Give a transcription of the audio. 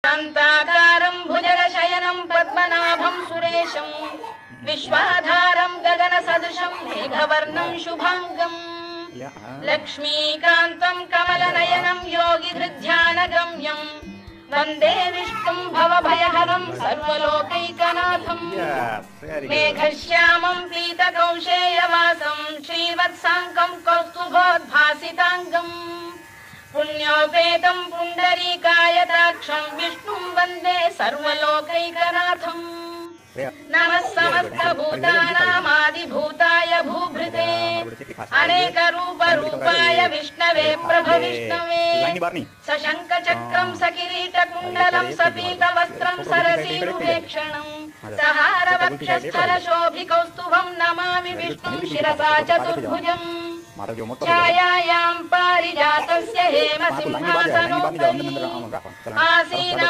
शान्ताकारं भुजगशयनं पद्मनाभं सुरेशं विश्वाधारं गगनसदृशं मेघवर्णं शुभांगं लक्ष्मीकान्तं कमलनयनं योगिहृद्ध्यानगम्यं वन्दे विष्णुं भवभयहरं सर्वलोकैकनाथं मेघश्यामं पीतकौशेयवासं श्रीवत्साङ्कं कौस्तुभोद्भासिताङ्गं पुण्योपेतं पुण्डरीकायताक्षं विष्णुं वन्दे सर्वलोकैकनाथं नमः समस्तभूतानामादिभूताय भूभृते अनेकरूपरूपाय विष्णवे प्रभविष्णवे सशङ्खचक्रं सकिरीटकुण्डलं सपीतवस्त्रं सरसीरुहेक्षणं सहारवक्षस्थलशोभिकौस्तुभं नमामि विष्णुं शिरसा चतुर्भुजम् छायायां पारिजातस्य हेमसिंहासनोपरि आसीन